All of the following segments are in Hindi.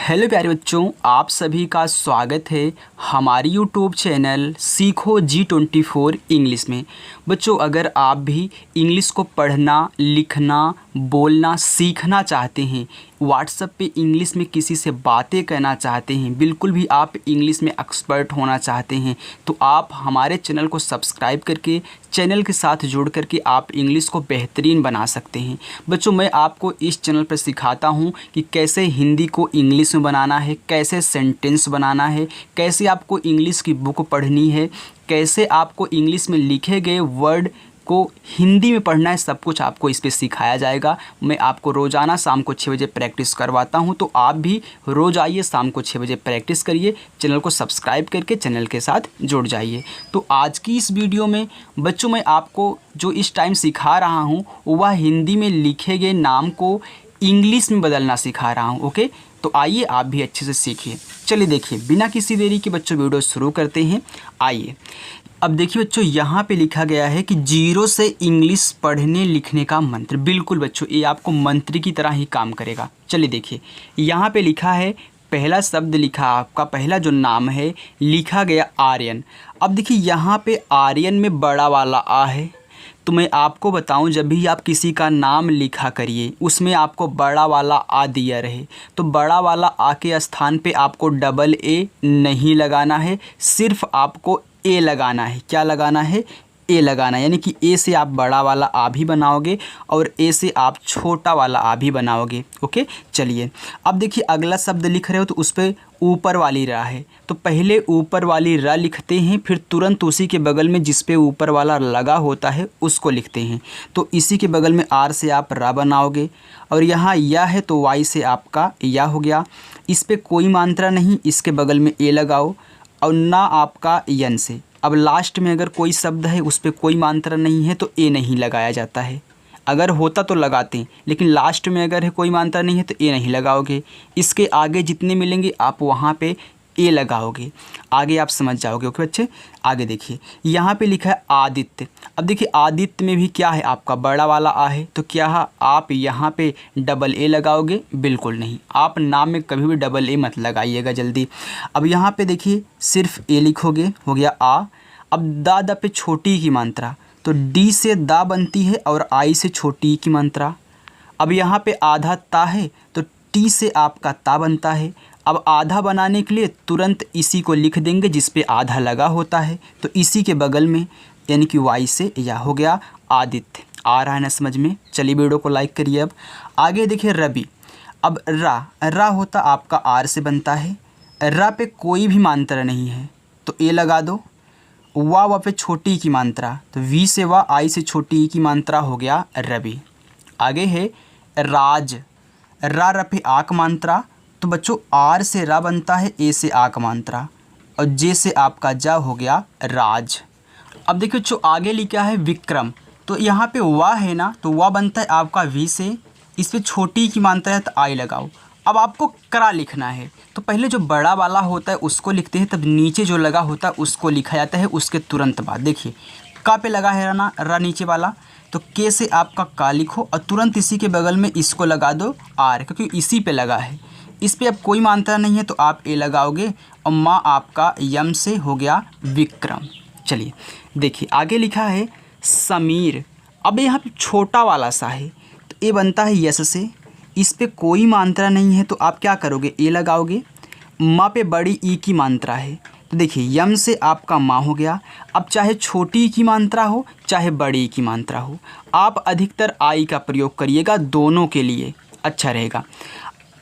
हेलो प्यारे बच्चों, आप सभी का स्वागत है हमारी यूट्यूब चैनल सीखो G24 इंग्लिश में। बच्चों, अगर आप भी इंग्लिश को पढ़ना, लिखना, बोलना सीखना चाहते हैं, व्हाट्सएप पे इंग्लिश में किसी से बातें करना चाहते हैं, बिल्कुल भी आप इंग्लिश में एक्सपर्ट होना चाहते हैं, तो आप हमारे चैनल को सब्सक्राइब करके चैनल के साथ जुड़ करके आप इंग्लिश को बेहतरीन बना सकते हैं। बच्चों, मैं आपको इस चैनल पर सिखाता हूं कि कैसे हिंदी को इंग्लिश में बनाना है, कैसे सेंटेंस बनाना है, कैसे आपको इंग्लिश की बुक पढ़नी है, कैसे आपको इंग्लिश में लिखे गए वर्ड को हिंदी में पढ़ना है, सब कुछ आपको इस पे सिखाया जाएगा। मैं आपको रोज़ाना शाम को 6 बजे प्रैक्टिस करवाता हूं, तो आप भी रोज़ आइए, शाम को 6 बजे प्रैक्टिस करिए, चैनल को सब्सक्राइब करके चैनल के साथ जुड़ जाइए। तो आज की इस वीडियो में बच्चों मैं आपको जो इस टाइम सिखा रहा हूँ वह हिंदी में लिखे गए नाम को इंग्लिश में बदलना सिखा रहा हूँ। ओके, तो आइए आप भी अच्छे से सीखिए। चलिए देखिए, बिना किसी देरी के बच्चों वीडियो शुरू करते हैं। आइए, अब देखिए बच्चों, यहाँ पे लिखा गया है कि 0 से इंग्लिश पढ़ने लिखने का मंत्र। बिल्कुल बच्चों, ये आपको मंत्र की तरह ही काम करेगा। चलिए देखिए, यहाँ पे लिखा है, पहला शब्द लिखा, आपका पहला जो नाम है लिखा गया आर्यन। अब देखिए यहाँ पे आर्यन में बड़ा वाला आ है, तो मैं आपको बताऊं, जब भी आप किसी का नाम लिखा करिए उसमें आपको बड़ा वाला आ दिया रहे, तो बड़ा वाला आ के स्थान पे आपको डबल ए नहीं लगाना है, सिर्फ आपको ए लगाना है। क्या लगाना है? ए लगाना है। यानी कि ए से आप बड़ा वाला आ भी बनाओगे और ए से आप छोटा वाला आ भी बनाओगे। ओके, चलिए अब देखिए, अगला शब्द लिख रहे हो तो उस पर ऊपर वाली रा है, तो पहले ऊपर वाली रा लिखते हैं, फिर तुरंत उसी के बगल में जिस पे ऊपर वाला लगा होता है उसको लिखते हैं। तो इसी के बगल में आर से आप रा बनाओगे, और यहाँ या है तो वाई से आपका या हो गया। इस पर कोई मात्रा नहीं, इसके बगल में ए लगाओ, और ना आपका यन से। अब लास्ट में अगर कोई शब्द है उस पर कोई मात्रा नहीं है तो ए नहीं लगाया जाता है। अगर होता तो लगाते हैं, लेकिन लास्ट में अगर है कोई मात्रा नहीं है तो ए नहीं लगाओगे। इसके आगे जितने मिलेंगे आप वहाँ पे ए लगाओगे। आगे आप समझ जाओगे। ओके बच्चे, आगे देखिए, यहाँ पे लिखा है आदित्य। अब देखिए, आदित्य में भी क्या है, आपका बड़ा वाला आ है, तो क्या है, आप यहाँ पे डबल ए लगाओगे? बिल्कुल नहीं, आप नाम में कभी भी डबल ए मत लगाइएगा जल्दी। अब यहाँ पे देखिए, सिर्फ ए लिखोगे, हो गया आ। अब दा पे छोटी की मात्रा, तो डी से दा बनती है और आई से छोटी की मात्रा। अब यहाँ पे आधा ता है, तो टी से आपका ता बनता है। अब आधा बनाने के लिए तुरंत इसी को लिख देंगे जिस पे आधा लगा होता है, तो इसी के बगल में यानी कि वाई से या, हो गया आदित्य। आ रहा है ना समझ में? चलिए वीडियो को लाइक करिए। अब आगे देखिए, रवि। अब रा होता आपका आर से बनता है, रा पे कोई भी मात्रा नहीं है तो ए लगा दो। वा पे छोटी की मात्रा, तो वी से वा, आई से छोटी की मात्रा, हो गया रवि। आगे है राज। रा पे आक मात्रा, तो बच्चों आर से रा बनता है, ए से आक मात्रा, और जे से आपका जा, हो गया राज। अब देखिए जो आगे लिखा है विक्रम, तो यहाँ पे वा है ना, तो वा बनता है आपका वी से, इस पर छोटी की मात्रा है तो आई लगाओ। अब आपको करा लिखना है, तो पहले जो बड़ा वाला होता है उसको लिखते हैं, तब नीचे जो लगा होता है उसको लिखा जाता है उसके तुरंत बाद। देखिए, का पे लगा है ना रा नीचे वाला, तो के से आपका का लिखो और तुरंत इसी के बगल में इसको लगा दो आर, क्योंकि इसी पे लगा है। इस पे अब कोई मात्रा नहीं है तो आप ए लगाओगे, और माँ आपका यम से, हो गया विक्रम। चलिए देखिए, आगे लिखा है समीर। अब यहाँ पे छोटा वाला सा है, तो ए बनता है यस से, इस पे कोई मात्रा नहीं है तो आप क्या करोगे, ए लगाओगे। माँ पे बड़ी ई की मात्रा है, तो देखिए यम से आपका माँ हो गया। अब चाहे छोटी की मात्रा हो चाहे बड़ी की मात्रा हो, आप अधिकतर आई का प्रयोग करिएगा, दोनों के लिए अच्छा रहेगा।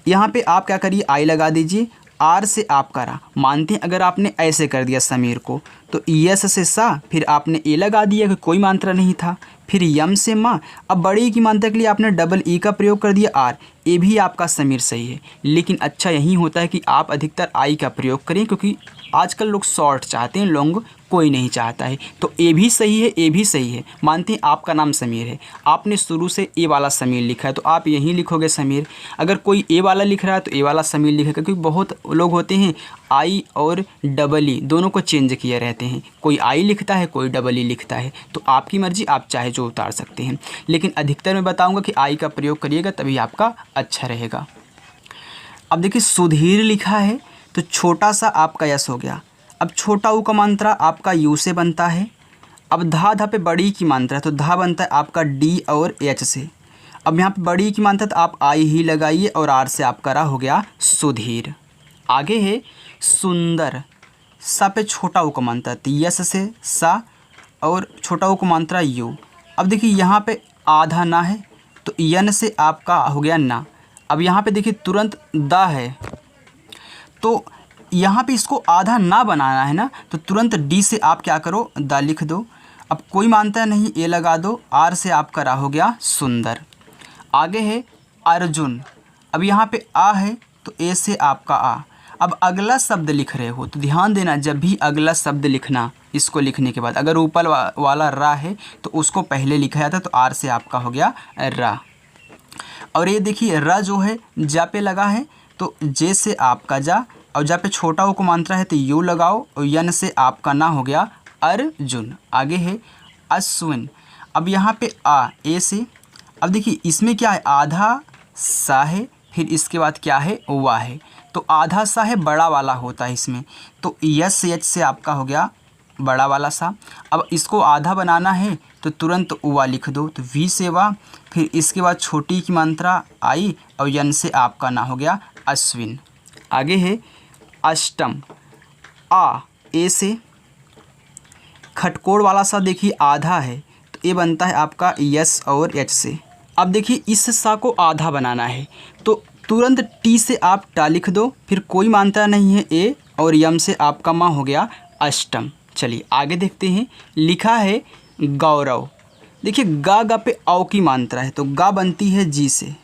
यहाँ पे आप क्या करिए, आई लगा दीजिए, आर से आप करा। मानते हैं अगर आपने ऐसे कर दिया समीर को, तो यस से सा, फिर आपने ए लगा दिया कि कोई मात्रा नहीं था, फिर यम से माँ। अब बड़ी की मात्रा के लिए आपने डबल ई का प्रयोग कर दिया आर, ए भी आपका समीर सही है। लेकिन अच्छा यही होता है कि आप अधिकतर आई का प्रयोग करें, क्योंकि आजकल लोग शॉर्ट चाहते हैं, लॉन्ग कोई नहीं चाहता है। तो ए भी सही है, ए भी सही है। मानते हैं आपका नाम समीर है, आपने शुरू से ए वाला समीर लिखा है तो आप यहीं लिखोगे समीर। अगर कोई ए वाला लिख रहा है तो ए वाला समीर लिखेगा, क्योंकि बहुत लोग होते हैं आई और डबल ई दोनों को चेंज किए रहते हैं, कोई आई लिखता है कोई डबल ई लिखता है। तो आपकी मर्जी, आप चाहे जो उतार सकते हैं, लेकिन अधिकतर मैं बताऊँगा कि आई का प्रयोग करिएगा, तभी आपका अच्छा रहेगा। अब देखिए सुधीर लिखा है तो छोटा सा आपका यस हो गया। अब छोटा ऊ का मात्रा आपका यू से बनता है। अब धा पे बड़ी की मात्रा है तो धा बनता है आपका डी और एच से। अब यहाँ पे बड़ी की मात्रा तो आप आई ही लगाइए और आर से आपका रा हो गया सुधीर। आगे है सुंदर, सा पे छोटा ऊ का मात्रा तो यस से सा और छोटा ऊ का मात्रा यू। अब देखिए यहाँ पे आधा ना है तो यन से आपका हो गया ना। अब यहाँ पे देखिए तुरंत दा है तो यहाँ पे इसको आधा ना बनाना है ना, तो तुरंत डी से आप क्या करो दा लिख दो। अब कोई मानता नहीं ए लगा दो, आर से आपका रा हो गया सुंदर। आगे है अर्जुन, अब यहाँ पे आ है तो ए से आपका आ। अब अगला शब्द लिख रहे हो तो ध्यान देना, जब भी अगला शब्द लिखना इसको लिखने के बाद अगर ऊपर वाला रा है तो उसको पहले लिखा जाता है, तो आर से आपका हो गया रा। और ये देखिए र जो है जा पे लगा है तो जे से आपका जा, और जा पे छोटा को मात्रा है तो यू लगाओ और यन से आपका ना हो गया अर्जुन। आगे है अश्विन, अब यहाँ पे आ ए से। अब देखिए इसमें क्या है आधा सा है, फिर इसके बाद क्या है वा है, तो आधा सा है बड़ा वाला होता है इसमें, तो यस एच से आपका हो गया बड़ा वाला सा। अब इसको आधा बनाना है तो तुरंत वा लिख दो, तो वी से वा, फिर इसके बाद छोटी की मात्रा आई और यन से आपका ना हो गया अश्विन। आगे है अष्टम, आ ए से। खटकोड़ वाला सा देखिए आधा है तो ये बनता है आपका यस और एच से। अब देखिए इस सा को आधा बनाना है तो तुरंत टी से आप टा लिख दो, फिर कोई मात्रा नहीं है ए और यम से आपका माँ हो गया अष्टम। चलिए आगे देखते हैं। लिखा है गौरव, देखिए गा पे औ की मात्रा है तो गा बनती है जी से,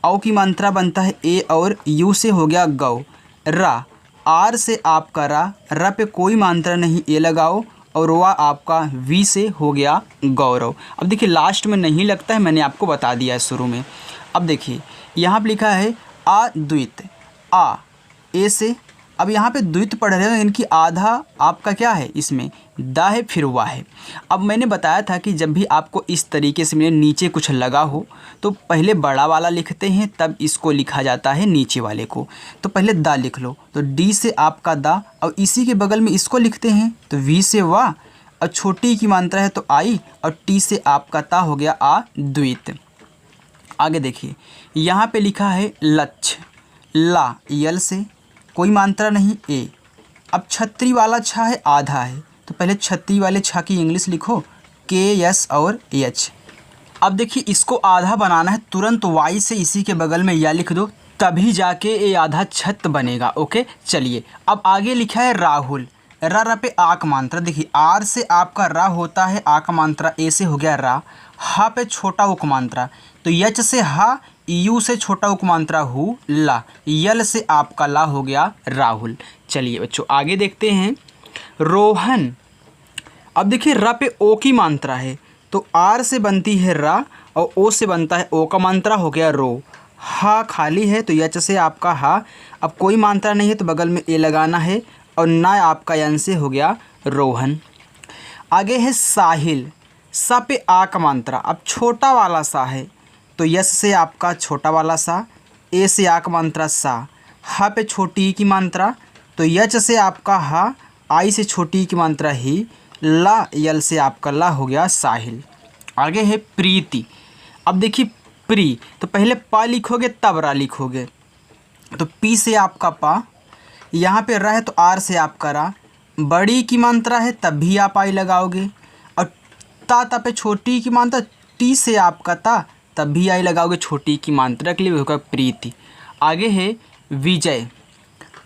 औ की मात्रा बनता है ए और यू से हो गया गौ। रा, आर से आपका रा पे कोई मात्रा नहीं ए लगाओ और वह आपका वी से हो गया गौरव। अब देखिए लास्ट में नहीं लगता है, मैंने आपको बता दिया है शुरू में। अब देखिए यहाँ पे लिखा है अद्वित, आ ए से। अब यहाँ पे द्वित पढ़ रहे हो इनकी आधा आपका क्या है इसमें दा है फिर वाह है। अब मैंने बताया था कि जब भी आपको इस तरीके से मेरे नीचे कुछ लगा हो तो पहले बड़ा वाला लिखते हैं तब इसको लिखा जाता है नीचे वाले को। तो पहले दा लिख लो तो डी से आपका दा और इसी के बगल में इसको लिखते हैं तो वी से वाह और छोटी की मात्रा है तो आई और टी से आपका ता हो गया अद्वित। आगे देखिए यहाँ पे लिखा है लक्ष्य, ला यल से कोई मात्रा नहीं ए। अब छतरी वाला छा है आधा है तो पहले छतरी वाले छा की इंग्लिश लिखो के एस और एच। अब देखिए इसको आधा बनाना है, तुरंत वाई से इसी के बगल में या लिख दो तभी जाके ये आधा छत बनेगा। ओके चलिए अब आगे लिखा है राहुल, रा पे आक मात्रा, देखिए आर से आपका रा होता है आक मात्रा, ए से हो गया रा। हा पे छोटा उक मात्रा तो यच से हा, यू से छोटा उक मात्रा हु, ला, यल से आपका ला हो गया राहुल। चलिए बच्चों आगे देखते हैं। रोहन, अब देखिए रा पे ओ की मात्रा है तो आर से बनती है रा और ओ से बनता है ओ का मात्रा हो गया रो। हा खाली है तो यच से आपका हा, अब कोई मात्रा नहीं है तो बगल में ए लगाना है और ना आपका यन से हो गया रोहन। आगे है साहिल, सा पे आ का मात्रा, अब छोटा वाला सा है तो यस से आपका छोटा वाला सा, ए से आ का मात्रा सा, हा पे छोटी की मात्रा तो यच से आपका हा, आई से छोटी की मात्रा ही, ला यल से आपका ला हो गया साहिल। आगे है प्रीति, अब देखिए प्री तो पहले पा लिखोगे तब रा लिखोगे तो पी से आपका पा, यहाँ पे रा है तो आर से आपका रा, बड़ी की मात्रा है तब भी आप आई लगाओगे और ता पे छोटी की मात्रा टी से आपका ता तब भी आई लगाओगे छोटी की मात्रा के लिए होगा प्रीति। आगे है विजय,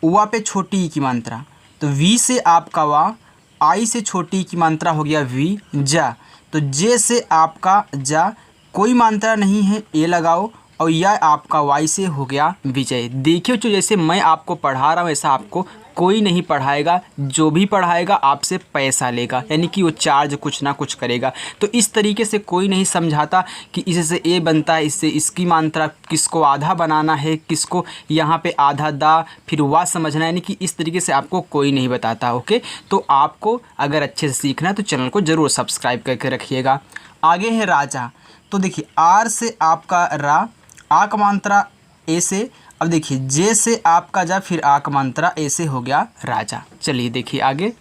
वा पे छोटी की मात्रा तो वी से आपका वा, आई से छोटी की मात्रा हो गया वी, जा तो जे से आपका जा, कोई मात्रा नहीं है ए लगाओ और यह आपका वाई से हो गया विजय। देखिए जो जैसे मैं आपको पढ़ा रहा हूँ ऐसा आपको कोई नहीं पढ़ाएगा, जो भी पढ़ाएगा आपसे पैसा लेगा, यानी कि वो चार्ज कुछ ना कुछ करेगा। तो इस तरीके से कोई नहीं समझाता कि इससे ए बनता है, इससे इसकी मात्रा किसको आधा बनाना है, किसको यहाँ पे आधा दा फिर वाह समझना है, यानी कि इस तरीके से आपको कोई नहीं बताता। ओके तो आपको अगर अच्छे से सीखना है तो चैनल को ज़रूर सब्सक्राइब करके रखिएगा। आगे है राजा, तो देखिए आर से आपका रा, आ का मात्रा ए से अब देखिए जे से आपका जा, फिर आ का मात्रा, ए से हो गया राजा। चलिए देखिए आगे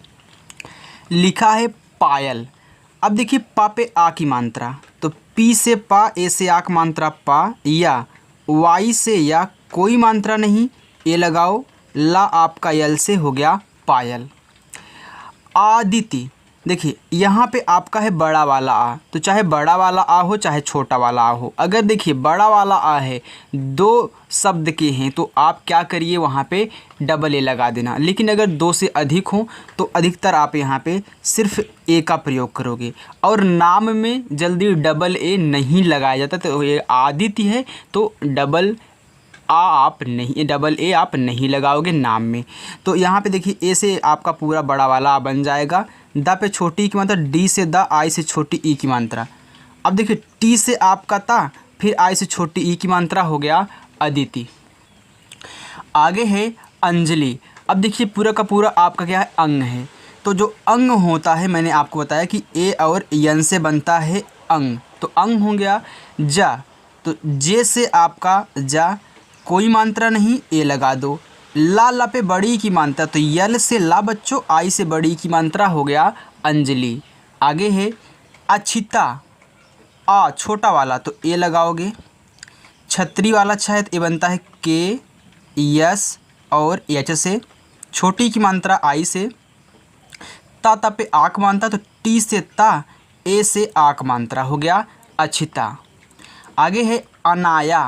लिखा है पायल। अब देखिए पा पे आ की मात्रा, तो पी से पा, ए से आ की मात्रा पा, या वाई से या, कोई मात्रा नहीं, ए लगाओ, ला आपका यल से हो गया पायल। आदिति, देखिए यहाँ पे आपका है बड़ा वाला आ, तो चाहे बड़ा वाला आ हो चाहे छोटा वाला आ हो। अगर देखिए बड़ा वाला आ है, दो शब्द के हैं, तो आप क्या करिए वहाँ पे डबल ए लगा देना। लेकिन अगर दो से अधिक हो तो अधिकतर आप यहाँ पे सिर्फ ए का प्रयोग करोगे। और नाम में जल्दी डबल ए नहीं लगाया जाता, तो ये आदित्य है तो डबल ए आप नहीं लगाओगे नाम में। तो यहाँ पे देखिए ए से आपका पूरा बड़ा वाला आ बन जाएगा, द पे छोटी ई की मात्रा, डी से द, आई से छोटी ई की मात्रा। अब देखिए टी से आपका ता, फिर आई से छोटी ई की मात्रा हो गया अदिति। आगे है अंजलि। अब देखिए पूरा का पूरा आपका क्या है अंग है, तो जो अंग होता है मैंने आपको बताया कि ए और यन से बनता है अंग, तो अंग हो गया जा, तो जे से आपका जा, कोई मात्रा नहीं, ए लगा दो, ला पे बड़ी की मात्रा, तो यल से ला बच्चों, आई से बड़ी की मात्रा हो गया अंजलि। आगे है अछिता, आ छोटा वाला तो ए लगाओगे, छतरी वाला अच्छा है तो ए बनता है के, यस और एच से, छोटी की मात्रा आई से, ता पे आक मात्रा, तो टी से ता, ए से आक मात्रा हो गया अछिता। आगे है अनाया,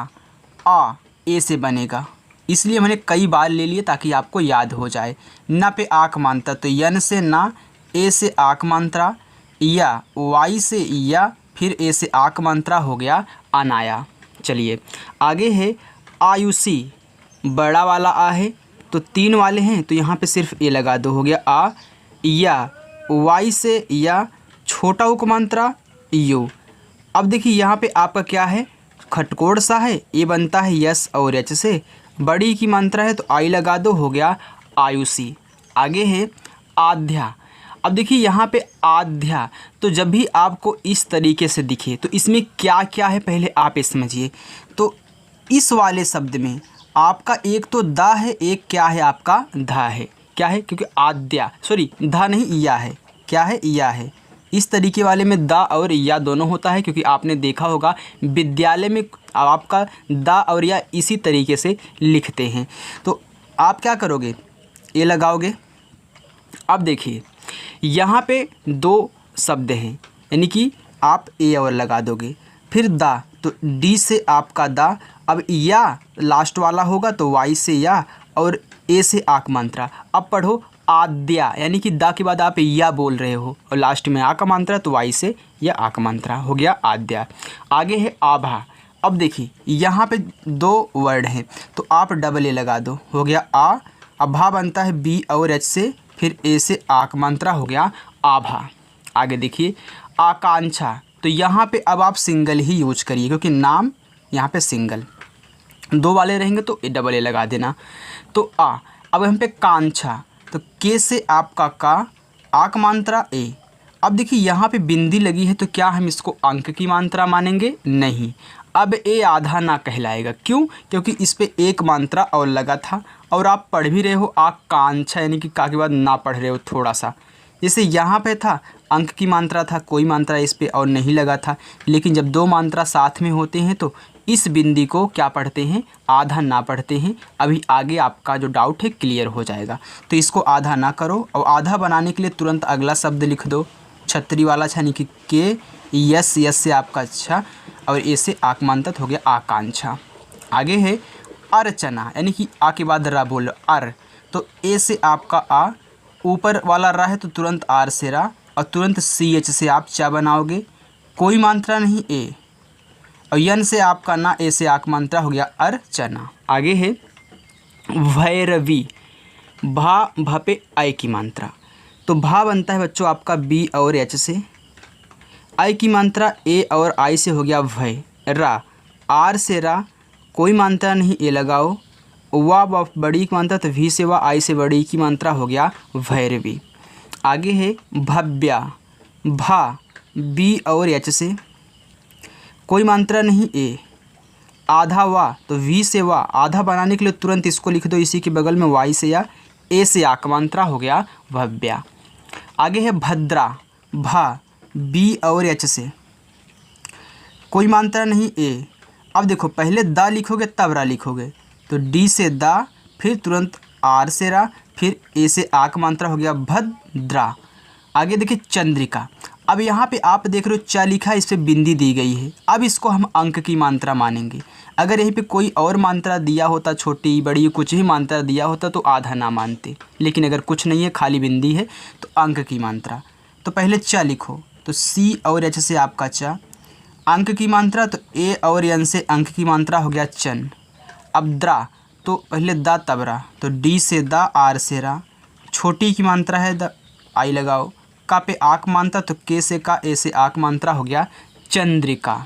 आ ए से बनेगा, इसलिए मैंने कई बार ले लिए ताकि आपको याद हो जाए। ना पे आक मात्रा, तो यन से ना, ए से आक मात्रा, या वाई से या, फिर ए से आक मात्रा हो गया अनाया। चलिए आगे है आयुषी, बड़ा वाला आ है तो तीन वाले हैं, तो यहाँ पे सिर्फ ए लगा दो, हो गया आ, या वाई से या, छोटा उक मात्रा यू। अब देखिए यहाँ पे आपका क्या है, खटकोड़ सा है, ए बनता है यस और एच से, बड़ी की मात्रा है तो आई लगा दो, हो गया आयुषी। आगे है आध्या। अब देखिए यहाँ पे आध्या, तो जब भी आपको इस तरीके से दिखे तो इसमें क्या क्या है पहले आप समझिए। तो इस वाले शब्द में आपका एक तो दा है, एक क्या है आपका धा है, क्या है क्योंकि आद्या, सॉरी धा नहीं या है, क्या है या है। इस तरीके वाले में दा और या दोनों होता है, क्योंकि आपने देखा होगा विद्यालय में आपका दा और या इसी तरीके से लिखते हैं। तो आप क्या करोगे, ए लगाओगे। अब देखिए यहाँ पे दो शब्द हैं, यानी कि आप ए और लगा दोगे, फिर दा, तो डी से आपका दा, अब या लास्ट वाला होगा तो वाई से या, और ए से आक मात्रा। अब पढ़ो आद्या, यानी कि दा के बाद आप या बोल रहे हो और लास्ट में आ का मात्रा, तो वाई से या आ का मात्रा हो गया आद्या। आगे है आभा। अब देखिए यहाँ पे दो वर्ड हैं तो आप डबल ए लगा दो, हो गया आ, अभा बनता है बी और एच से, फिर ए से आ का मात्रा हो गया आभा। आगे देखिए आकांक्षा, तो यहाँ पे अब आप सिंगल ही यूज करिए, क्योंकि नाम यहाँ पे सिंगल, दो वाले रहेंगे तो ए डबल ए लगा देना। तो आ, अब हम पे कांछा, तो के से आपका का, आक मात्रा ए। अब देखिए यहाँ पे बिंदी लगी है तो क्या हम इसको अंक की मात्रा मानेंगे, नहीं। अब ए आधा ना कहलाएगा, क्यों, क्योंकि इस पे एक मात्रा और लगा था और आप पढ़ भी रहे हो आकांक्षा, यानी कि का के बाद ना पढ़ रहे हो थोड़ा सा। जैसे यहाँ पे था अंक की मात्रा था, कोई मात्रा इस पे और नहीं लगा था, लेकिन जब दो मात्रा साथ में होते हैं तो इस बिंदी को क्या पढ़ते हैं, आधा ना पढ़ते हैं। अभी आगे आपका जो डाउट है क्लियर हो जाएगा। तो इसको आधा ना करो, और आधा बनाने के लिए तुरंत अगला शब्द लिख दो, छतरी वाला अच्छा, यानी कि के, यस, यस से आपका अच्छा, और ए से आकमांतत हो गया आकांक्षा। आगे है अर्चना, यानी कि आ के बाद रा बोलो अर, तो ए से आपका आ, ऊपर वाला रा है तो तुरंत आर से रा, और तुरंत सी एच से आप चा बनाओगे, कोई मात्रा नहीं ए, और यन से आपका ना, ए से आक मात्रा हो गया अर्चना। आगे है भैरवी, भा पे आई की मात्रा, तो भा बनता है बच्चों आपका बी और एच से, आई की मात्रा ए और आई से हो गया भय, रा, आर से रा, कोई मात्रा नहीं ए लगाओ, वा बड़ी की मात्रा तो वी से वा, आई से बड़ी की मात्रा हो गया भैरवी। आगे है भव्या, भा बी और एच से, कोई मात्रा नहीं ए, आधा वा, तो वी से वा, आधा बनाने के लिए तुरंत इसको लिख दो इसी के बगल में वाई से या ए से आ का मात्रा हो गया भव्या। आगे है भद्रा, भा बी और एच से, कोई मात्रा नहीं ए। अब देखो पहले दा लिखोगे तब रा लिखोगे, तो डी से दा, फिर तुरंत आर से रा, फिर ए से आ का मात्रा हो गया भद्रा। आगे देखिए चंद्रिका। अब यहाँ पे आप देख रहे हो च लिखा है, इस पर बिंदी दी गई है। अब इसको हम अंक की मात्रा मानेंगे। अगर यहीं पे कोई और मात्रा दिया होता, छोटी बड़ी कुछ ही मात्रा दिया होता तो आधा ना मानते, लेकिन अगर कुछ नहीं है खाली बिंदी है तो अंक की मात्रा। तो पहले च लिखो, तो सी और एच से आपका च। अंक की मात्रा तो ए और एन से अंक की मात्रा हो गया चन। अब द्रा, तो पहले दा तब रा, तो डी से दा, आर से रा। छोटी की मात्रा है द, आई लगाओ। का पे आक मात्रा, तो के से का, ए से आक मात्रा हो गया चंद्रिका।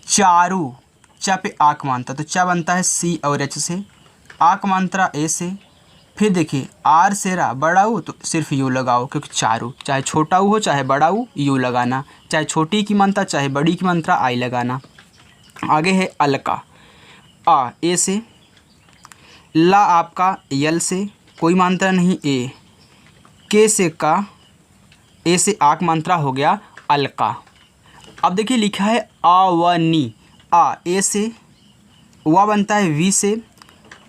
चारू, चा पे आक मात्रा, तो चा बनता है सी और एच से, आक मात्रा ए से। फिर देखिए आर से रा, बड़ा ऊ तो सिर्फ यू लगाओ, क्योंकि चारू चाहे छोटा ऊ हो चाहे बड़ा ऊ यू लगाना, चाहे छोटी की मात्रा चाहे बड़ी की मात्रा आई लगाना। आगे है अलका, आ ए से, ला आपका यल से, कोई मात्रा नहीं ए, के से का, ए से आक मात्रा हो गया अलका। अब देखिए लिखा है आवनी, आ ए से, वा बनता है वी से,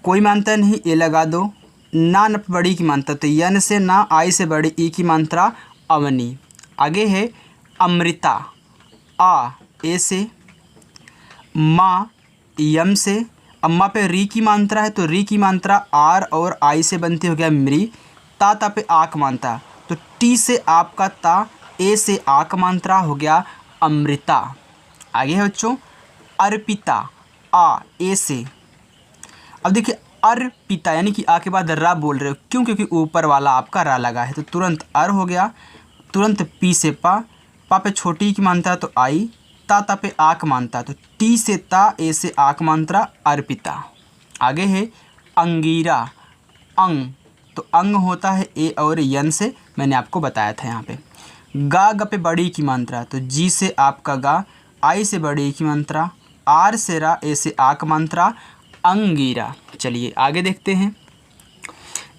कोई मात्रा नहीं ए लगा दो। ना न बड़ी की मात्रा, तो यन से ना, आई से बड़ी ई की मात्रा अवनी। आगे है अमृता, आ ए से, माँ यम से, अम्मा पे री की मात्रा है तो री की मात्रा आर और आई से बनती हो गया मृ। ता पे आक मात्रा, तो टी से आपका ता, ए से आक मात्रा हो गया अमृता। आगे है बच्चों अर्पिता, आ ए से। अब देखिए अर्पिता यानी कि आ के बाद रा बोल रहे हो, क्यों? क्योंकि ऊपर वाला आपका रा लगा है, तो तुरंत अर हो गया। तुरंत पी से पा, पा पे छोटी की मात्रा तो आई, ता पे आक मात्रा, तो टी से ता, ए से आक मात्रा अर्पिता। आगे है अंगीरा, अंग, तो अंग होता है ए और यन से, मैंने आपको बताया था यहाँ पे। गा, ग पे बड़ी की मात्रा, तो जी से आपका गा, आई से बड़ी की मात्रा, आर से रा, ए से आक मात्रा अंगीरा। चलिए आगे देखते हैं।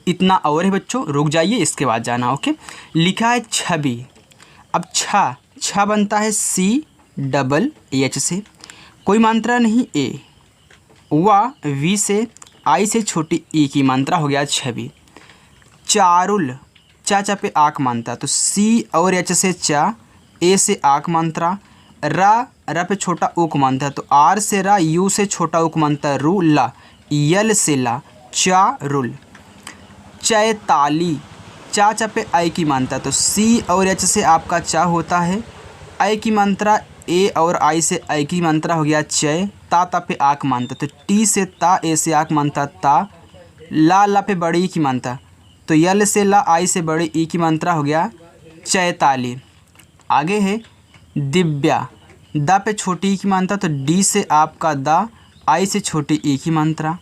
इतना और है बच्चों, रुक जाइए, इसके बाद जाना। ओके, लिखा है छवि। अब छा बनता है सी डबल एच से, कोई मात्रा नहीं ए, वा वी से, आई से छोटी ई की मात्रा हो गया छवि। चारुल, चा पे आक मात्रा, तो सी और एच से चा, ए से आक मात्रा, रा पे छोटा उक मात्रा, तो आर से रा, यू से छोटा उक मात्रा रू, ला, यल से ला, चारुल। चैताली, चा पे आई की मात्रा, तो सी और एच से आपका चा होता है, आई की मात्रा ए और आई से आई की मात्रा हो गया चय। ता पे आक मात्रा, तो टी से ता, ए से आक मात्रा ता, ला पे बड़ी की मात्रा, तो यल से ला, आई से बड़ी ई की मात्रा हो गया चैताली। आगे है दिव्या, दा पे छोटी ई की मात्रा, तो डी से आपका दा, आई से छोटी ई की मात्रा।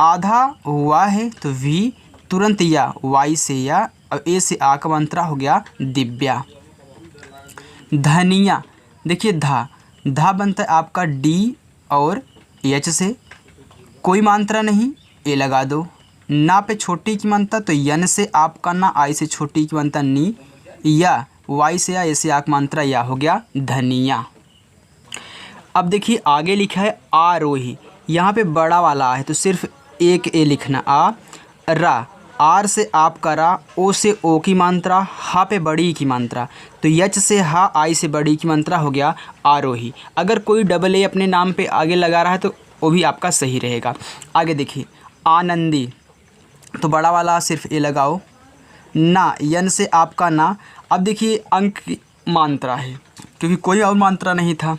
आधा हुआ है तो वी, तुरंत या, वाई से या, और ए से आ का मात्रा हो गया दिव्या। धनिया, देखिए धा बनता है आपका डी और एच से, कोई मात्रा नहीं ए लगा दो। ना पे छोटी की मात्रा, तो यन से आपका ना, आई से छोटी की मात्रा नी, या वाई से या, ए से आक मात्रा या, हो गया धनिया। अब देखिए आगे लिखा है आरोही, यहाँ पे बड़ा वाला आ है तो सिर्फ एक ए लिखना, आ रा, आर से आपका रा, ओ से ओ की मात्रा, हा पे बड़ी की मात्रा, तो यच से हा, आई से बड़ी की मात्रा हो गया आरोही। अगर कोई डबल ए अपने नाम पे आगे लगा रहा है तो वो भी आपका सही रहेगा। आगे देखिए आनंदी, तो बड़ा वाला सिर्फ ए लगाओ। ना, यन से आपका ना। अब देखिए अंक की मात्रा है क्योंकि कोई और मात्रा नहीं था।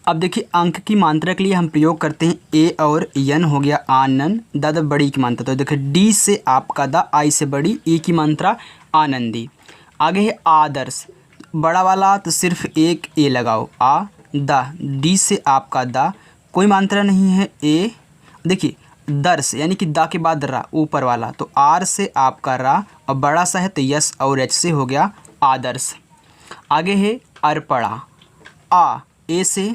अब देखिए अंक की मात्रा के लिए हम प्रयोग करते हैं ए और यन, हो गया आनंद, द बड़ी की मात्रा, तो देखिए डी से आपका द, आई से बड़ी ई की मात्रा आनंदी। आगे है आदर्श, बड़ा वाला तो सिर्फ एक ए लगाओ, आ द, डी से आपका द, कोई मात्रा नहीं है ए। देखिए दर्श यानी कि दा के बाद रा, ऊपर वाला, तो आर से आपका रा, और बड़ा सा है तो यस और एच से हो गया आदर्श। आगे है अर्पणा, आ ए से,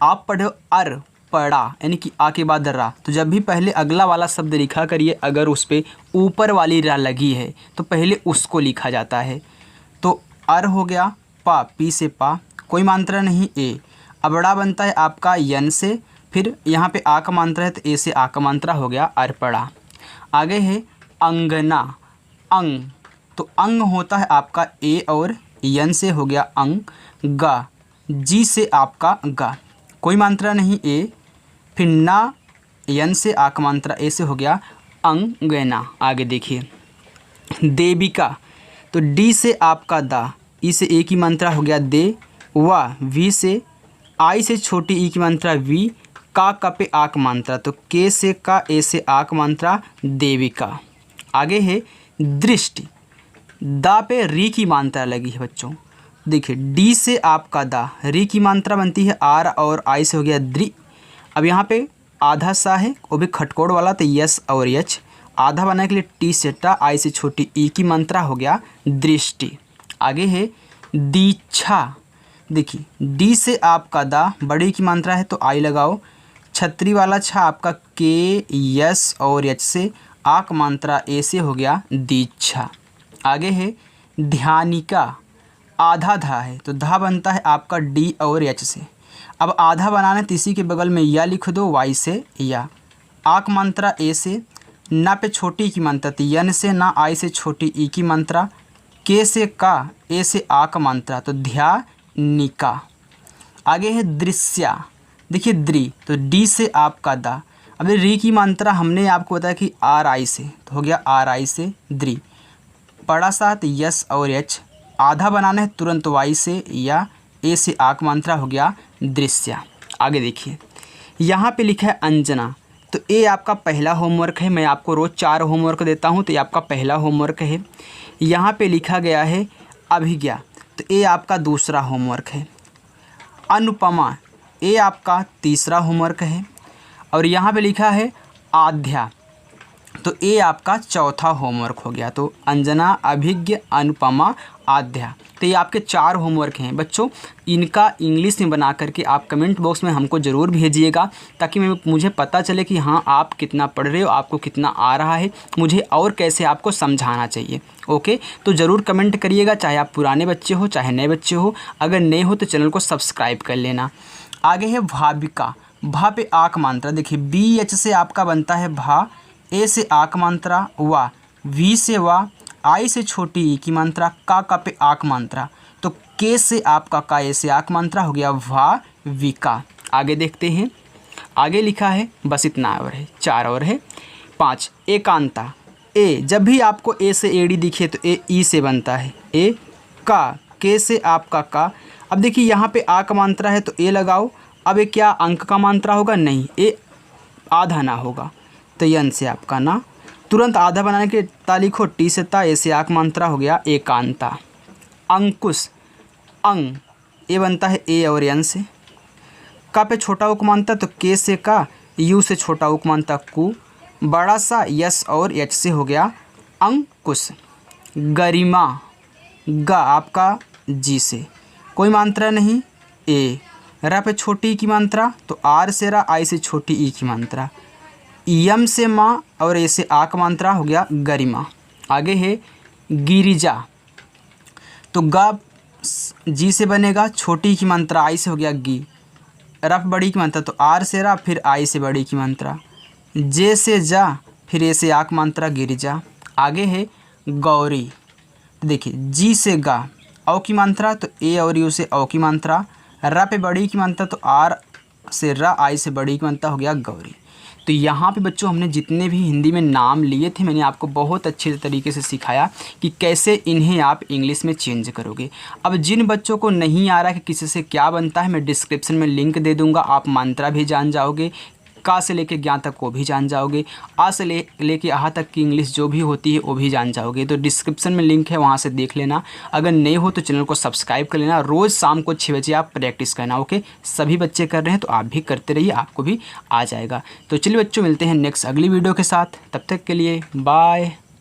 आप पढ़े हो अर पड़ा यानी कि आ के बाद रा, तो जब भी पहले अगला वाला शब्द लिखा करिए, अगर उस पर ऊपर वाली रा लगी है तो पहले उसको लिखा जाता है। तो अर हो गया, पा पी से पा, कोई मात्रा नहीं ए। अबड़ा बनता है आपका यन से, फिर यहाँ पे आ का मात्रा है तो ए से आ का मात्रा हो गया अरपड़ा। आगे है अंगना, अंग, तो अंग होता है आपका ए और यन से हो गया अंग। गा, जी से आपका गा, कोई मात्रा नहीं ए, फिर ना, यन से आ का मात्रा ए से हो गया अंगना। आगे देखिए देविका, तो डी से आपका दा, ई से ए की मात्रा हो गया दे, वा वी से, आई से छोटी ई की मात्रा वी, का पे आ का मात्रा, तो के से का, ए से आ का मात्रा देविका। आगे है दृष्टि, दा पे री की मात्रा लगी है बच्चों। देखिए डी से आपका दा, री की मात्रा बनती है आर और आई से हो गया द्रि। अब यहाँ पे आधा सा है, वो भी खटकोड़ वाला, तो यस और यच। आधा बनाने के लिए टी से टा, आई से छोटी ई की मात्रा हो गया दृष्टि। आगे है दीक्षा, देखिए डी से आपका दा, बड़ी की मात्रा है तो आई लगाओ। छतरी वाला छा आपका के, यस और एच से, आ का मात्रा ए से हो गया दीक्षा। आगे है ध्यानिका, आधा धा है तो धा बनता है आपका डी और एच से। अब आधा बनाना तो इसी के बगल में या लिख दो, वाई से या। आ का मात्रा ए से, ना पे छोटी की मात्रा तो यन से, ना आई से छोटी ई की मात्रा, के से का, ए से आ का मात्रा, तो ध्यानिका। आगे है दृश्या, देखिए द्रि, तो डी से आपका दा। अब री की मात्रा हमने आपको बताया कि आर आई से, तो हो गया आर आई से द्रि। पड़ा सा तो यस और एच, आधा बनाना है तुरंत वाई से या, ए से आ का मात्रा हो गया दृश्या। आगे देखिए यहाँ पे लिखा है अंजना, तो ये आपका पहला होमवर्क है। मैं आपको रोज़ 4 होमवर्क देता हूँ, तो ये आपका पहला होमवर्क है। यहाँ पे लिखा गया है अभिज्ञा, तो ये आपका दूसरा होमवर्क है। अनुपमा, ये आपका तीसरा होमवर्क है। और यहाँ पे लिखा है आध्या, तो ये आपका चौथा होमवर्क हो गया। तो अंजना, अभिज्ञ, अनुपमा, आध्या, तो ये आपके 4 होमवर्क हैं बच्चों। इनका इंग्लिश में बना करके आप कमेंट बॉक्स में हमको ज़रूर भेजिएगा, ताकि मुझे पता चले कि हाँ आप कितना पढ़ रहे हो, आपको कितना आ रहा है, मुझे और कैसे आपको समझाना चाहिए। ओके, तो ज़रूर कमेंट करिएगा, चाहे आप पुराने बच्चे हो चाहे नए बच्चे हो। अगर नए हो तो चैनल को सब्सक्राइब कर लेना। आगे है भाविका, भा पे आ का मात्रा, देखिए बी एच से आपका बनता है भा, ए से आ का मात्रा वा, वी से वा, आई से छोटी ई की मात्रा, का पे आ का मात्रा, तो के से आपका का, ए से आ का मात्रा हो गया भा विका। आगे देखते हैं, आगे लिखा है बस इतना और है, 4 और है। 5 एकांता, ए जब भी आपको ए से एडी दिखे तो ए ई से बनता है, ए का, के से आपका का। अब देखिए यहाँ पे आ का मात्रा है तो ए लगाओ। अब ये क्या अंक का मात्रा होगा? नहीं, ए आधा ना होगा, तो यन से आपका ना। तुरंत आधा बनाने के ता लिखो, टी से ता, ए से आ का मात्रा हो गया एकांता। अंकुश, अंग, ए बनता है ए और यन से। का पे छोटा उक मानता तो के से का, यू से छोटा उक मानता कु, बड़ा सा यस और एच से हो गया अंकुश। गरिमा, गा आपका जी से, कोई मात्रा नहीं, ए। रा पे छोटी की मात्रा तो आर से रा, आई से छोटी ई की मात्रा, यम से माँ और ए से आ का मात्रा हो गया गरिमा। आगे है गिरिजा, तो गा जी से बनेगा, छोटी की मात्रा आई से हो गया गी। रा पे बड़ी की मात्रा तो आर से रा, फिर आई से बड़ी की मात्रा, जे से जा, फिर ए से आ की मात्रा गिरिजा। आगे है गौरी, देखिए जी से गा, औ की मात्रा तो ए और यू से औ की मात्रा, रा पे बड़ी की मात्रा तो आर से रा, आई से बड़ी की मात्रा हो गया गौरी। तो यहाँ पे बच्चों हमने जितने भी हिंदी में नाम लिए थे, मैंने आपको बहुत अच्छे तरीके से सिखाया कि कैसे इन्हें आप इंग्लिश में चेंज करोगे। अब जिन बच्चों को नहीं आ रहा कि किसी से क्या बनता है, मैं डिस्क्रिप्शन में लिंक दे दूँगा, आप मंत्रा भी जान जाओगे, का से लेके ज्ञा तक वो भी जान जाओगे, आ से लेके आहा तक की इंग्लिश जो भी होती है वो भी जान जाओगे। तो डिस्क्रिप्शन में लिंक है, वहाँ से देख लेना। अगर नए हो तो चैनल को सब्सक्राइब कर लेना। रोज़ शाम को 6 बजे आप प्रैक्टिस करना। ओके, सभी बच्चे कर रहे हैं तो आप भी करते रहिए, आपको भी आ जाएगा। तो चलिए बच्चों, मिलते हैं नेक्स्ट अगली वीडियो के साथ। तब तक के लिए बाय।